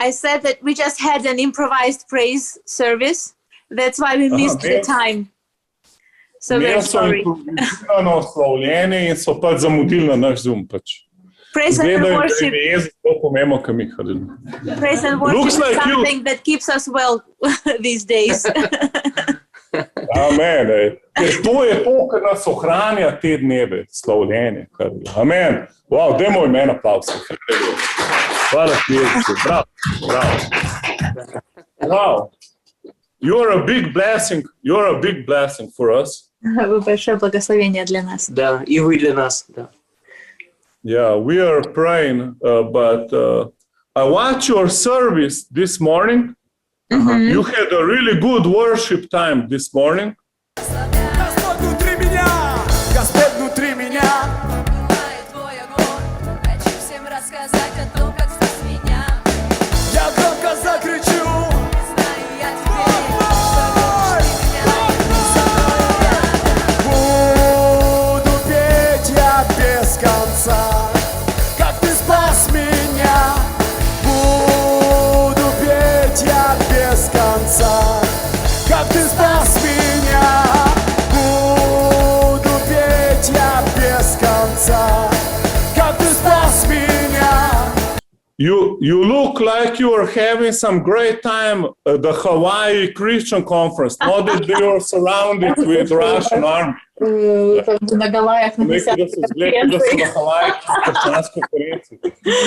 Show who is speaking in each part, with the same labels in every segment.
Speaker 1: I said that we just had an improvised praise service. That's why we missed the time. So very sorry.
Speaker 2: Improvisirano slavljenje in so pač zamudili na naš Zoom pač.
Speaker 1: Praise and worship. Praise and worship is something that keeps us well these days.
Speaker 2: Amen. To je to, kar nas ohranja te dneve, slavljenje. Amen. Wow, dajmo imena aplauz. Hvala ti, Jezus. Bravo, bravo. Wow. You're a big blessing. You're a big blessing for us.
Speaker 1: Вы большое благословение для нас.
Speaker 3: Да, и вы для нас, да.
Speaker 2: Yeah, we are praying, but I watched your service this morning. You had a really good worship time this morning.
Speaker 4: Господь внутри меня, Господь внутри меня. Твой огонь, хочу всем рассказать о том, как спас меня. Я громко закричу. Как ты спас меня, буду петь я без конца. Как ты спас меня, буду петь я без конца. Как ты спас меня.
Speaker 2: You look like you are having some great time at the Hawaii Christian conference. Not that they are surrounded with Russian army.
Speaker 1: На Гавайях на 10
Speaker 2: Da sem na Havajih v Krščanski Centru,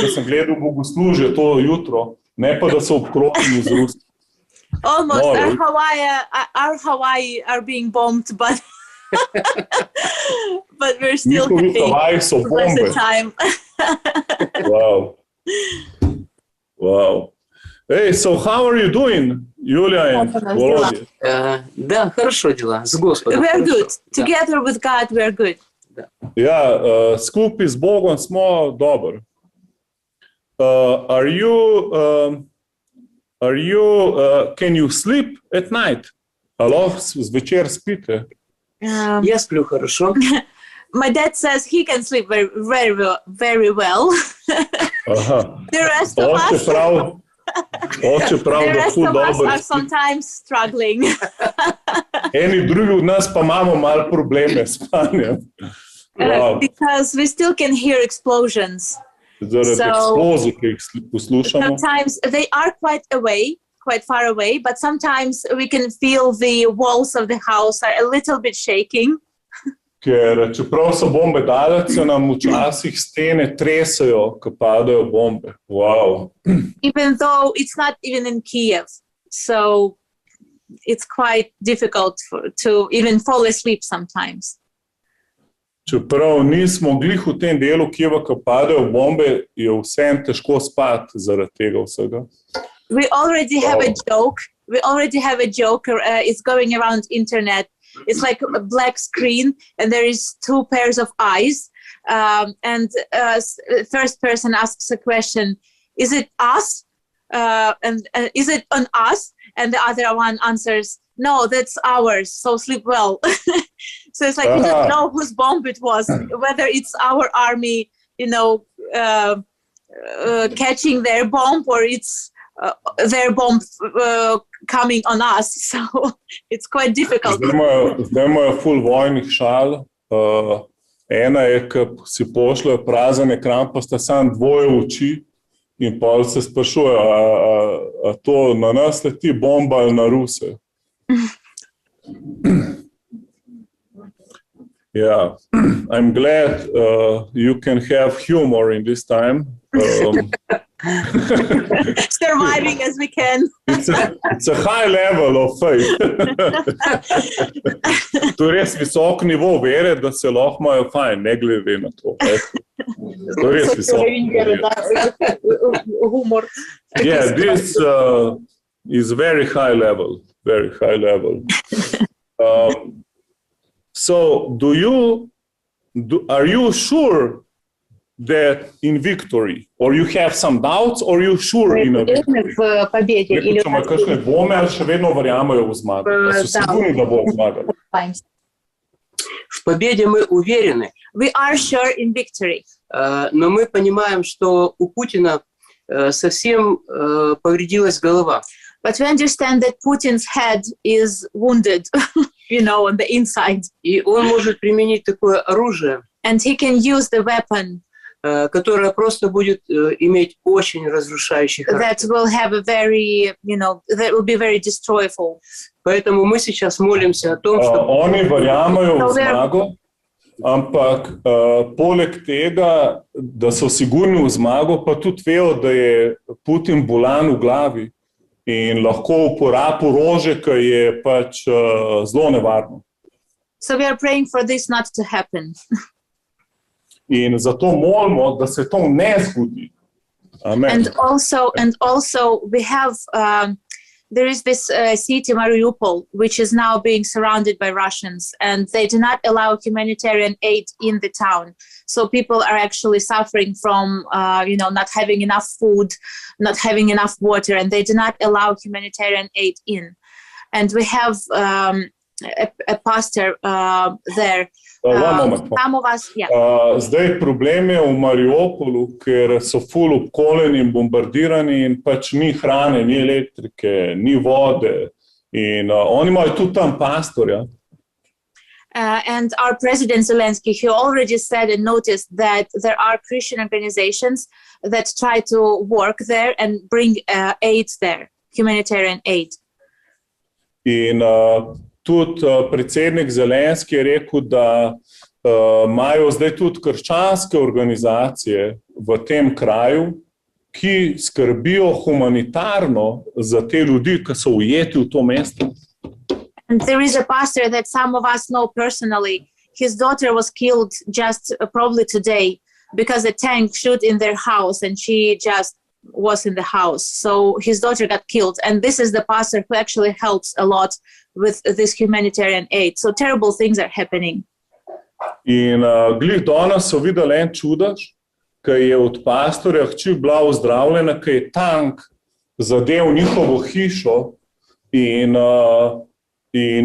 Speaker 2: da sem gledal bogoslužje to jutro, ne pa da so obkropljeni z Rusi.
Speaker 1: Almost, our Hawaii are being bombed, but we're still having a pleasant time.
Speaker 2: Wow. Wow. Hey, so how are you doing, Yulia and Volodya?
Speaker 3: Да, хорошо дела, с Господом.
Speaker 1: We are good. Together with God, we are good.
Speaker 2: Ja, skupaj z Bogom smo dobro. Can you sleep at night? Lahko zvečer spite?
Speaker 3: Я сплю хорошо.
Speaker 1: My dad says he can sleep very well. The rest of us are sometimes struggling.
Speaker 2: Eni drugi od nas pa imamo malo probleme s spanjem.
Speaker 1: Because we still can hear explosions.
Speaker 2: Zaradi eksplozij, ki jih poslušamo.
Speaker 1: Sometimes they are quite far away, but sometimes we can feel the walls of the house are a little bit shaking.
Speaker 2: Ker čeprav so bombe daleč, se nam včasih stene tresajo, ko padajo bombe. Wow.
Speaker 1: Even though it's not even in Kiev, so it's quite difficult to even fall asleep sometimes.
Speaker 2: Čeprav nismo glih v tem delu Kijeva, ko padajo bombe, je vsem težko spati zaradi tega vsega.
Speaker 1: We already have a joke. It's going around internet. It's like a black screen, and there is two pairs of eyes. And first person asks a question: "Is it us? And is it on us?" And the other one answers, "No, that's ours. So sleep well." So it's like we don't know whose bomb it was, whether it's our army, catching their bomb, or it's their bomb coming on us. So it's quite difficult.
Speaker 2: Zdaj imajo ful vojnih šal. Ena je, ki si pošljajo prazen ekran, pa sta samo dvoje oči in pol se sprašujejo, a to na nas leti bomba ali na Ruse. Yeah, I'm glad you can have humor in this time.
Speaker 1: Surviving as we can.
Speaker 2: It's a high level of faith. To je res visok nivo vere, da se lahko imajo fajn, ne glede na to. To je res visok
Speaker 1: humor.
Speaker 2: Yeah, this is very high level, very high level. So, are you sure that in victory, or you have some doubts, or you sure in a victory? Če ima kakšne dvome, ali še vedno verjamejo v zmago? So sigurni, da bo zmagal?
Speaker 3: В победе мы уверены.
Speaker 1: We are sure in victory.
Speaker 3: Но мы понимаем, что у Путина совсем повредилась голова.
Speaker 1: But we understand that Putin's head is wounded, on the inside.
Speaker 3: И он может применить такое оружие,
Speaker 1: And he can use the weapon
Speaker 3: которое просто будет иметь очень разрушающий характер.
Speaker 1: that will have a very, that will be very destroyful.
Speaker 3: Поэтому мы сейчас молимся о том, что...
Speaker 2: Oni verjamajo v zmago, ampak poleg tega, da so sigurni v zmago, pa tudi vejo, da je Putin bolan v glavi in lahko uporabi orožje, ki je pač zelo nevarno.
Speaker 1: So we are praying for this not to happen.
Speaker 2: In zato molimo, da se to ne zgodi. Amen.
Speaker 1: And also we have, there is this city, Mariupol, which is now being surrounded by Russians, and they do not allow humanitarian aid in the town. So people are actually suffering from, not having enough food, not having enough water, and they do not allow humanitarian aid in. And we have a pastor there. Some of us, yeah.
Speaker 2: Zdaj problem je v Mariupolu, ker so ful obkoljeni in bombardirani in pač ni hrane, ni elektrike, ni vode in oni imajo tudi tam pastorja.
Speaker 1: And our President Zelensky, he already said and noticed that there are Christian organizations that try to work there and bring aid there, humanitarian aid.
Speaker 2: In tudi predsednik Zelenski je rekel, da imajo zdaj tudi krščanske organizacije v tem kraju, ki skrbijo humanitarno za te ljudi, ki so ujeti v to mesto.
Speaker 1: And there is a pastor that some of us know personally. His daughter was killed just probably today because a tank shot in their house and she just was in the house. So his daughter got killed. And this is the pastor who actually helps a lot with this humanitarian aid. So terrible things are happening.
Speaker 2: In glih danes so videli en čudež, ki je od pastorja hči bila ozdravljena, ki je tank zadev njihovo hišo in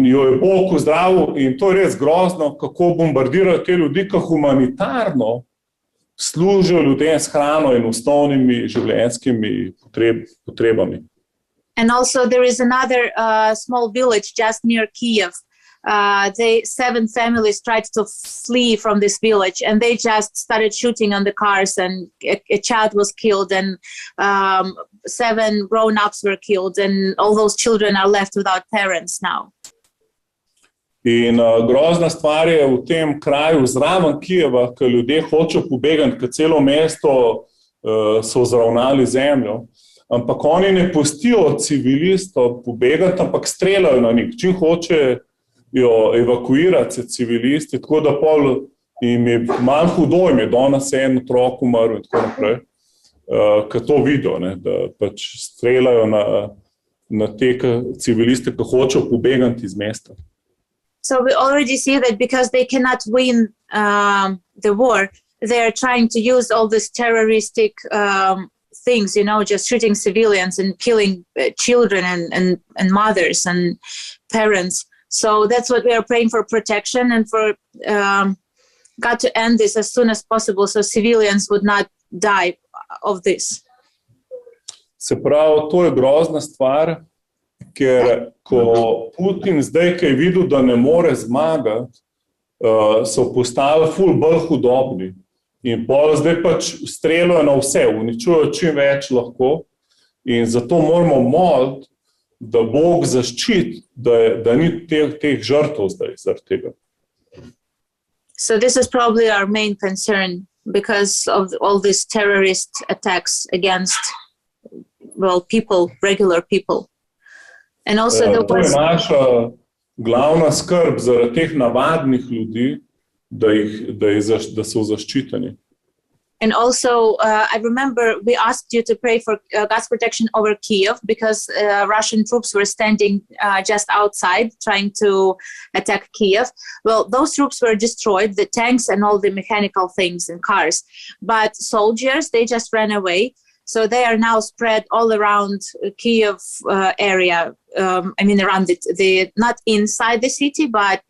Speaker 2: jo je Bog ozdravil. In to je res grozno, kako bombardirajo te ljudi, ki humanitarno služijo ljudem s hrano in osnovnimi življenjskimi potrebami.
Speaker 1: And also there is another small village just near Kiev. 7 families tried to flee from this village and they just started shooting on the cars and a child was killed and 7 grown-ups were killed and all those children are left without parents now.
Speaker 2: In grozna stvar je v tem kraju zraven Kijeva, ko ljudje hočejo pobegati, ko celo mesto so zravnali zemljo, ampak oni ne pustijo civilistov pobegati, ampak streljajo na njih. Čim hočejo evakuirati se civilisti, tako da pol jim je malo hudo, jim je danes en otrok umrl in tako naprej, ko to vidijo, da pač streljajo na te civiliste, ki hočejo pobegati iz mesta.
Speaker 1: So we already see that because they cannot win the war, they are trying to use all these terroristic things, just shooting civilians and killing children and mothers and parents. So that's what we are praying for, protection and for God to end this as soon as possible so civilians would not die of this.
Speaker 2: Se pravi, to je grozna stvar, ker ko Putin zdaj, ki je videl, da ne more zmagati, so postali ful bolj hudobni in pol zdaj pač streljajo na vse, uničujejo čim več lahko in zato moramo moliti, da Bog zaščiti, da ni teh žrtev zdaj zaradi tega.
Speaker 1: So this is probably our main concern because of all these terrorist attacks against, people, regular people. And also
Speaker 2: to je naša glavna skrb zaradi teh navadnih ljudi, da so zaščiteni.
Speaker 1: And also, I remember we asked you to pray for God's protection over Kiev because Russian troops were standing just outside trying to attack Kiev. Well, those troops were destroyed, the tanks and all the mechanical things and cars. But soldiers, they just ran away. So they are now spread all around Kiev area. Around the not inside the city, but,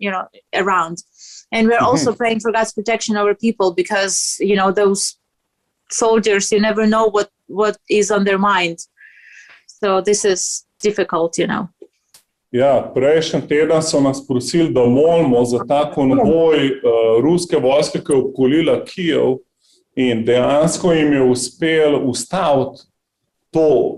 Speaker 1: around. And we're also praying for God's protection over people because, those soldiers, you never know what is on their mind. So this is difficult, you know.
Speaker 2: Ja, prejšnji teden so nas prosili, da molimo za ta konvoj ruske vojske, ki je obkolila Kijev, in dejansko jim je uspelo ustaviti to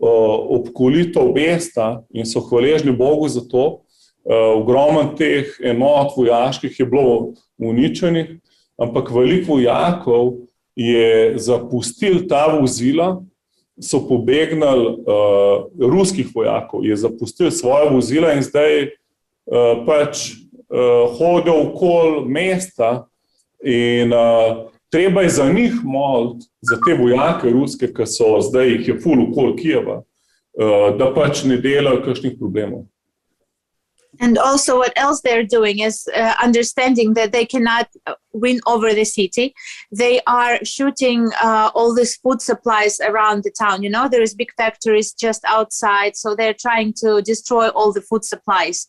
Speaker 2: obkolitev mesta in so hvaležni Bogu za to. Ogromno teh enot vojaških je bilo uničenih, ampak veliko vojakov je zapustil ta vozila, so pobegnili ruskih vojakov, je zapustil svoje vozila in zdaj pač hodijo okoli mesta in treba je za njih moliti, za te vojake ruske, ki so zdaj jih je ful okoli Kijeva, da pač ne delajo kakšnih problemov.
Speaker 1: And also what else they're doing is understanding that they cannot win over the city. They are shooting all these food supplies around the town. You know, there is big factories just outside. So they're trying to destroy all the food supplies.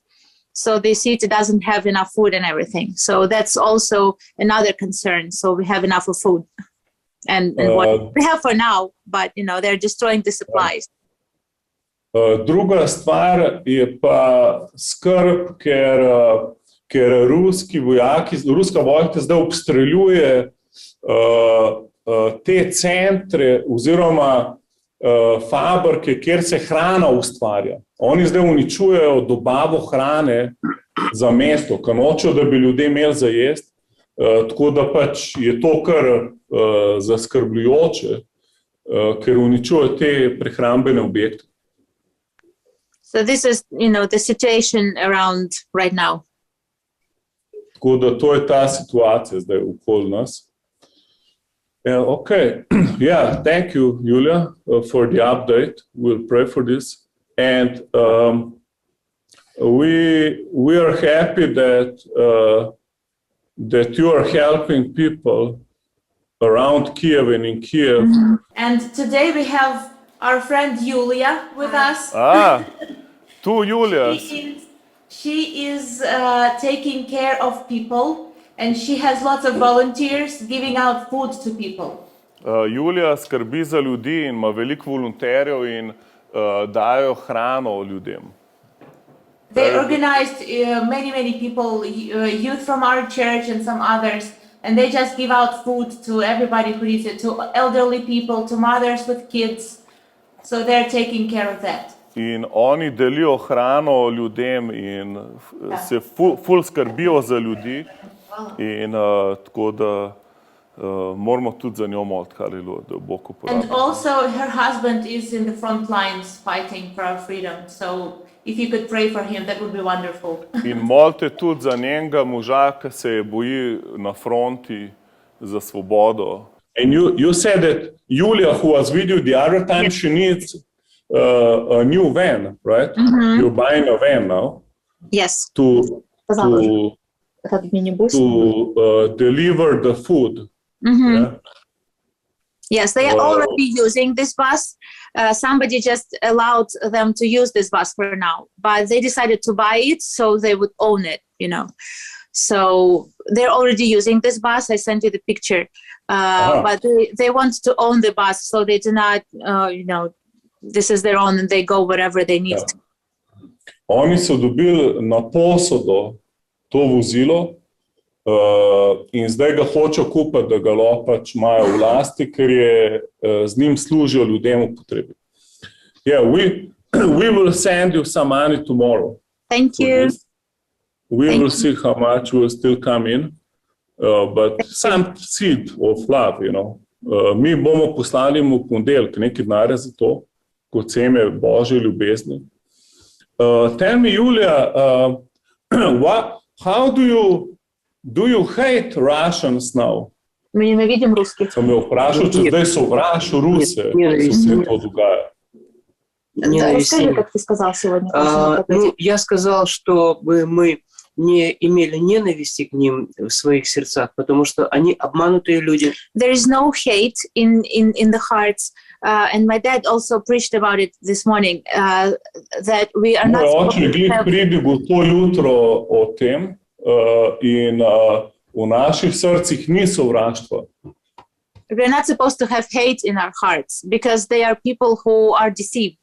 Speaker 1: So the city doesn't have enough food and everything. So that's also another concern. So we have enough of food and what we have for now, but, you know, they're destroying the supplies.
Speaker 2: Druga stvar je pa skrb, ker ruska vojska zdaj obstreljuje te centre oziroma fabrike, kjer se hrana ustvarja. Oni zdaj uničujejo dobavo hrane za mesto, ker nočejo, da bi ljudje imeli za jesti, tako da pač je to kar zaskrbljujoče, ker uničujejo te prehrambene objekte.
Speaker 1: So this is, you know, the situation around right now.
Speaker 2: Tako da to je ta situacija zdaj okoli nas. Okay, yeah, thank you, Julia, for the update. We'll pray for this. And we are happy that you are helping people around Kiev and in Kiev.
Speaker 1: Mm-hmm. And today we have our friend Julia with us.
Speaker 2: Two Julias.
Speaker 1: She is taking care of people, and she has lots of volunteers giving out food to people.
Speaker 2: Julia skrbi za ljudi in ima veliko volonterjev in dajo hrano ljudem.
Speaker 1: They organized many people, youth from our church and some others, and they just give out food to everybody who needs it, to elderly people, to mothers with kids. So they're taking care of that.
Speaker 2: In oni delijo hrano ljudem in se ful skrbijo za ljudi in tako da moramo tudi za njo moliti, haleluja, da Bog uporabi.
Speaker 1: And also her husband is in the front lines fighting for our freedom. So if you could pray for him, that would be wonderful.
Speaker 2: In molite tudi za njenega moža, ki se boji na fronti za svobodo. And you said that Julia, who was with you the other time, she needs a new van, right? Mm-hmm. You're buying a van now.
Speaker 1: Yes.
Speaker 2: To deliver the food.
Speaker 1: Mm-hmm.
Speaker 2: Yeah?
Speaker 1: Yes, they are already using this bus. Somebody just allowed them to use this bus for now, but they decided to buy it so they would own it, you know. So they're already using this bus. I sent you the picture. But they want to own the bus, so they do not, you know, this is their own and they go wherever they need to.
Speaker 2: Oni so dobili na posodo to vozilo in zdaj ga hočejo kupiti, da ga pač imajo v lasti, ker je z njim služijo ljudem v potrebi. Yeah, we will send you some money tomorrow.
Speaker 1: Thank you.
Speaker 2: We will see how much will still come in. But some seed of love, you know. Mi bomo poslali mu ponedeljek nekaj denarja za to, kot seme Božje ljubezni. Tell me, Julia, how do you hate Russians now?
Speaker 1: Mi ne vidim ruskih.
Speaker 2: Sem jo vprašal, če zdaj sovražiš Ruse, ko se to dogaja.
Speaker 1: Да, расскажи, как ты сказал сегодня.
Speaker 3: Я сказал, чтобы мы не имели ненависти к ним в своих сердцах, потому что они обманутые люди.
Speaker 1: There is no hate in the hearts, and my dad also preached about it this morning, that we are not.
Speaker 2: Moj oče je pridigal to jutro o tem in v naših srcih ni sovraštva.
Speaker 1: We're not supposed to have hate in our hearts because they are people who are deceived.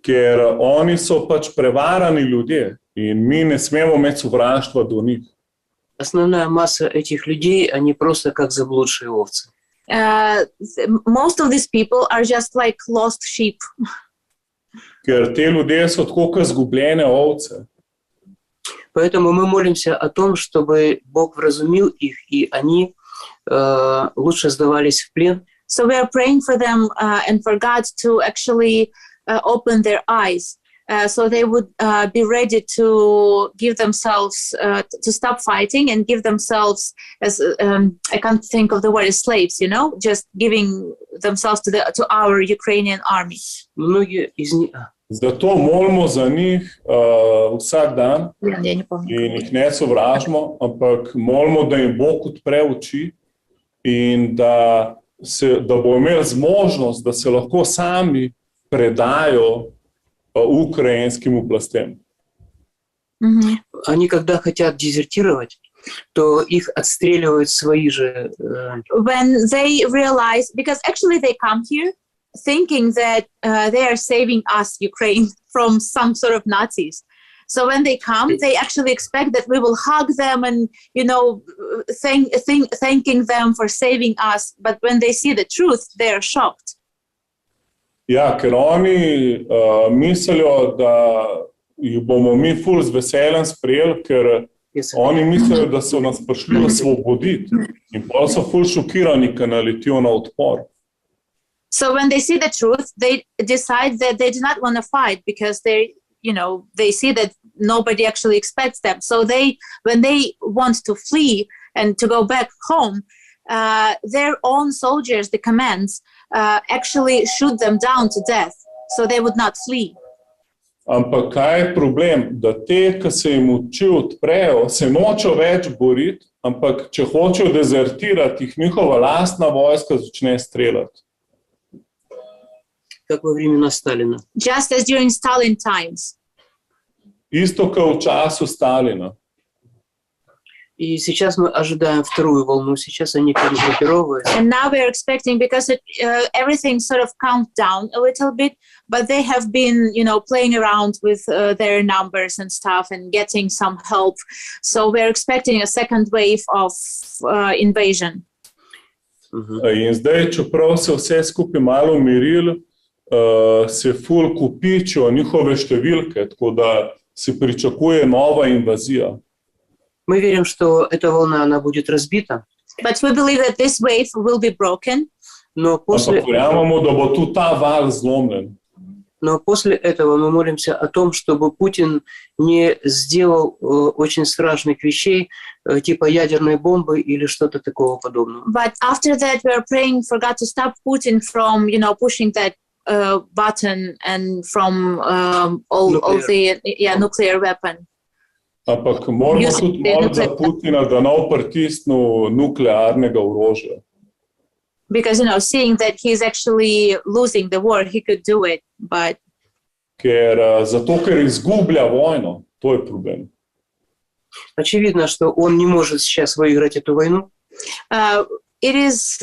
Speaker 2: Ker oni so pač prevarani ljudje in mi ne smemo imeti sovraštva do njih.
Speaker 3: Основная масса этих людей, они просто как заблудшие овцы.
Speaker 1: Most of these people are just like lost sheep.
Speaker 2: Ker te ljudje so tako kot izgubljene ovce.
Speaker 3: Поэтому мы молимся о том, чтобы Бог вразумил их, и они лучше сдавались в плен.
Speaker 1: So we are praying for them and for God to actually open their eyes, so they would be ready to give themselves, to stop fighting and give themselves as, I can't think of the word, as slaves, you know, just giving themselves to our Ukrainian army.
Speaker 3: Многие из них...
Speaker 2: Zato molimo za njih vsak dan in jih ne sovražimo, ampak molimo, da jim Bog odpre oči in da bo imeli zmožnost, da se lahko sami predajo украинским областям.
Speaker 3: Они, когда хотят дезертировать, то их отстреливают свои же...
Speaker 1: When they realize, because actually they come here thinking that they are saving us, Ukraine, from some sort of Nazis. So when they come, they actually expect that we will hug them and, you know, thanking them for saving us. But when they see the truth, they are shocked.
Speaker 2: Ja, ker oni mislijo, da jih bomo mi ful z veseljem sprejeli, ker oni mislijo, da so nas prišli osvoboditi in potem so ful šokirani, ker naletijo na odpor.
Speaker 1: So when they see the truth, they decide that they do not want to fight because they see that nobody actually expects them. So when they want to flee and to go back home, their own soldiers, the commands, actually shoot them down to death, so they would not flee.
Speaker 2: Ampak kaj je problem? Da te, ki se jim oči odprejo, se nočejo več boriti, ampak če hočejo dezertirati, jih njihova lastna vojska začne streljati.
Speaker 3: Как во времена Сталина.
Speaker 1: Just as during Stalin times.
Speaker 2: Isto kot v času Stalina.
Speaker 3: И сейчас мы ожидаем вторую волну. Сейчас они перегруппировываются.
Speaker 1: And now we're expecting, because everything sort of calmed down a little bit, but they have been, playing around with their numbers and stuff and getting some help. So we're expecting a second wave of invasion.
Speaker 2: In zdaj, čeprav se vse skupaj malo umirilo, se ful kupičijo njihove številke, tako da se pričakuje nova invazija.
Speaker 3: Мы верим, что эта волна, она будет разбита.
Speaker 1: But we believe that this wave will be broken.
Speaker 3: Но после этого мы молимся о том, чтобы Путин не сделал очень страшных вещей, типа ядерной бомбы или что-то такого подобного.
Speaker 1: But after that, we are praying for God to stop Putin from, pushing that button and from all the nuclear weapon.
Speaker 2: Ampak moramo tudi moliti za Putina, da ne pritisne nuklearnega orožja.
Speaker 1: Because, seeing that he's actually losing the war, he could do it, but...
Speaker 2: Zato, ker izgublja vojno, to je problem.
Speaker 3: Очевидно, что он не может сейчас выиграть эту войну.
Speaker 1: It is,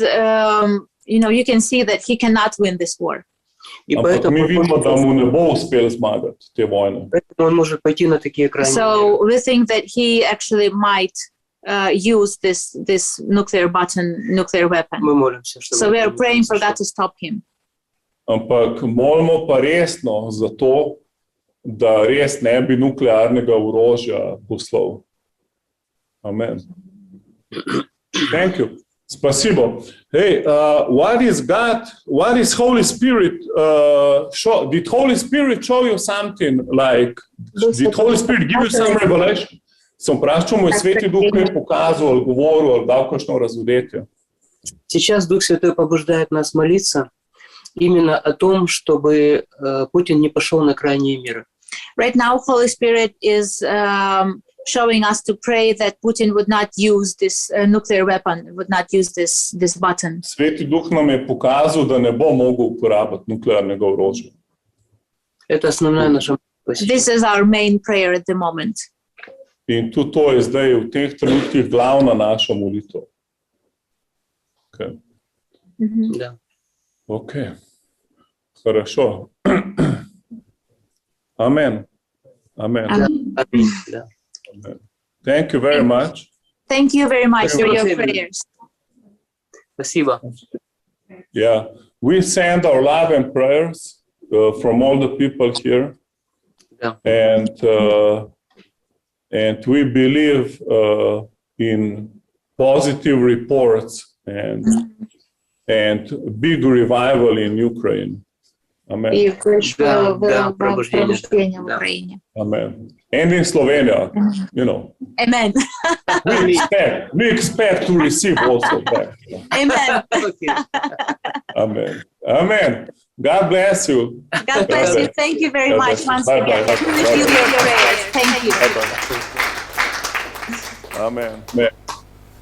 Speaker 1: you can see that he cannot win this war.
Speaker 2: Ampak mi vidimo, da mu ne bo uspel zmagati te vojne.
Speaker 3: Он может пойти на такие крайние.
Speaker 1: So we think that he actually might use this nuclear weapon.
Speaker 3: Мы молимся, чтобы
Speaker 1: so we are praying for God to stop him.
Speaker 2: Ampak molimo pa resno za to, da res ne bi nuklearnega orožja poslal. Amen. Thank you. Spasibo. Hey, what is God, what is Holy Spirit, did Holy Spirit show you something, like, did Holy Spirit give you some revelation? Sem vprašal, moj Sveti Duh kaj pokazal, ali govoril, ali dal kakšno razodetje.
Speaker 3: Сейчас Дух Святой побуждает нас молиться именно о том, чтобы Путин не пошел на крайние меры.
Speaker 1: Right now, Holy Spirit is showing us to pray that Putin would not use this nuclear weapon, would not use this button.
Speaker 2: Sveti Duh nam je pokazal, da ne bo mogel uporabiti nuklearnega orožja.
Speaker 3: Это основная наша молитва.
Speaker 1: This is our main prayer at the moment.
Speaker 2: In tudi to je zdaj v teh trenutkih glavna naša molitev. Okay.
Speaker 3: Да.
Speaker 2: Окей. Хорошо. Амен. Амен.
Speaker 3: Аминь. Да.
Speaker 2: Thank you very much.
Speaker 1: Thank you very much for your
Speaker 3: Спасибо.
Speaker 1: prayers.
Speaker 3: Спасибо.
Speaker 2: Yeah, we send our love and prayers from all the people here,
Speaker 3: Да.
Speaker 2: and we believe in positive reports and big revival in Ukraine. Amen.
Speaker 1: І прийшло
Speaker 3: пробуждення в
Speaker 1: Україні.
Speaker 2: Amen. And in Slovenia, you know,
Speaker 1: Amen.
Speaker 2: we expect to receive also that.
Speaker 1: Amen.
Speaker 3: Окей.
Speaker 2: Amen. Amen. God bless you.
Speaker 1: God bless you. Thank you very much once again.
Speaker 2: Bye-bye.
Speaker 1: We feel your prayers. Thank you.
Speaker 2: Amen.